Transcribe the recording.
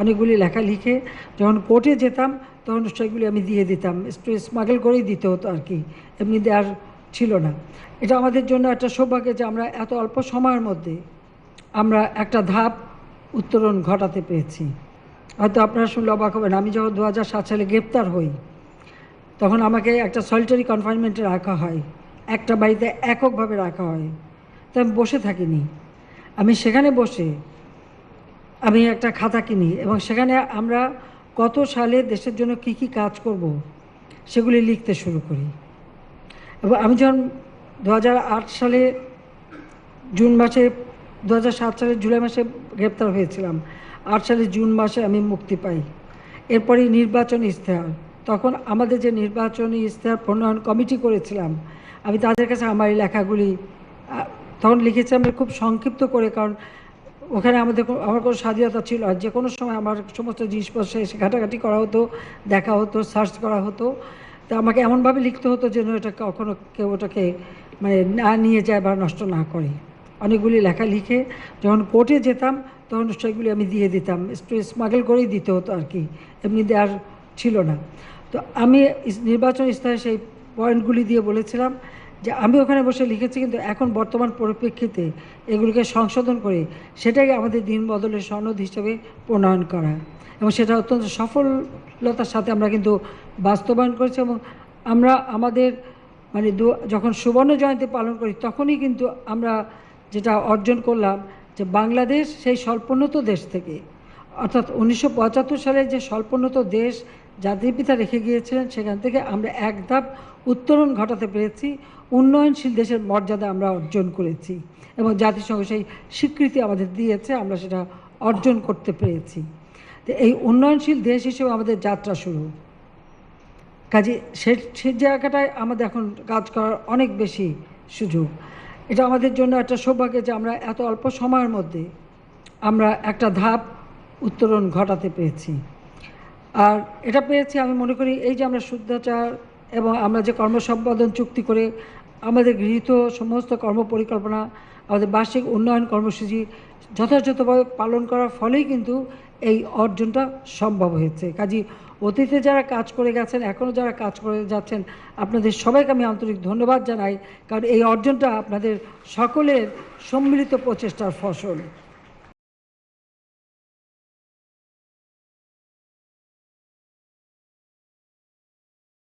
অনেকগুলি লেখা লিখে যখন কোর্টে যেতাম তখন সেগুলি আমি দিয়ে দিতাম, একটু স্মাগল করেই দিতে হতো আর কি, এমনি দেওয়ার ছিল না। এটা আমাদের জন্য একটা সৌভাগ্য যে আমরা এত অল্প সময়ের মধ্যে আমরা একটা ধাপ উত্তরণ ঘটাতে পেরেছি। হয়তো আপনারা শুনলে অবাক হবেন, আমি যখন 2007 সালে গ্রেপ্তার হই তখন আমাকে একটা সলিটারি কনফাইনমেন্টে রাখা হয়, একটা বাড়িতে এককভাবে রাখা হয়। তো আমি বসে থাকিনি, আমি সেখানে বসে আমি একটা খাতা কিনি এবং সেখানে আমরা কত সালে দেশের জন্য কি কি কাজ করব সেগুলি লিখতে শুরু করি। এবং আমি যখন 2008 সালে জুন মাসে 2007 সালের জুলাই মাসে গ্রেপ্তার হয়েছিলাম, 8 সালে জুন মাসে আমি মুক্তি পাই। এরপরই নির্বাচনী ইশতেহার, তখন আমাদের যে নির্বাচনী ইশতেহার প্রণয়ন কমিটি করেছিলাম আমি তাদের কাছে আমার এই লেখাগুলি তখন লিখেছিলাম খুব সংক্ষিপ্ত করে, কারণ ওখানে আমার কোনো স্বাধীনতা ছিল আর যে কোনো সময় আমার সমস্ত জিনিসপত্র এসে ঘাটাঘাটি করা হতো, দেখা হতো, সার্চ করা হতো। তা আমাকে এমনভাবে লিখতে হতো যেন এটা কখনো কেউ ওটাকে মানে না নিয়ে যায় বা নষ্ট না করে। অনেকগুলি লেখা লিখে যখন কোর্টে যেতাম তখন সেগুলি আমি দিয়ে দিতাম, একটু স্মাগল করেই দিতে হতো আর কি, এমনি দেওয়ার ছিল না। তো আমি নির্বাচন ইশতেহারে সেই পয়েন্টগুলি দিয়ে বলেছিলাম যে আমি ওখানে বসে লিখেছি, কিন্তু এখন বর্তমান পরিপ্রেক্ষিতে এগুলিকে সংশোধন করে সেটাকে আমাদের দিন বদলের সনদ হিসেবে প্রণয়ন করা, এবং সেটা অত্যন্ত সফলতার সাথে আমরা কিন্তু বাস্তবায়ন করেছি। এবং আমরা আমাদের মানে যখন সুবর্ণ জয়ন্তী পালন করি তখনই কিন্তু আমরা যেটা অর্জন করলাম যে বাংলাদেশ সেই স্বল্পোন্নত দেশ থেকে, অর্থাৎ 1975 সালে যে স্বল্পোন্নত দেশ জাতির পিতা রেখে গিয়েছিলেন সেখান থেকে আমরা এক ধাপ উত্তরণ ঘটাতে পেরেছি, উন্নয়নশীল দেশের মর্যাদা আমরা অর্জন করেছি এবং জাতিসংঘ সেই স্বীকৃতি আমাদের দিয়েছে, আমরা সেটা অর্জন করতে পেরেছি। তো এই উন্নয়নশীল দেশ হিসেবে আমাদের যাত্রা শুরু, কাজে সেই জায়গাটায় আমাদের এখন কাজ করার অনেক বেশি সুযোগ। এটা আমাদের জন্য একটা সৌভাগ্য যে আমরা এত অল্প সময়ের মধ্যে আমরা একটা ধাপ উত্তরণ ঘটাতে পেরেছি। আর এটা পেয়েছি আমি মনে করি এই যে আমরা শুদ্ধাচার এবং আমরা যে কর্মসম্পাদন চুক্তি করে আমাদের গৃহীত সমস্ত কর্মপরিকল্পনা, আমাদের বার্ষিক উন্নয়ন কর্মসূচি যথাযথভাবে পালন করার ফলেই কিন্তু এই অর্জনটা সম্ভব হয়েছে। কাজেই অতীতে যারা কাজ করে গেছেন, এখনও যারা কাজ করে যাচ্ছেন, আপনাদের সবাইকে আমি আন্তরিক ধন্যবাদ জানাই, কারণ এই অর্জনটা আপনাদের সকলের সম্মিলিত প্রচেষ্টার ফসল।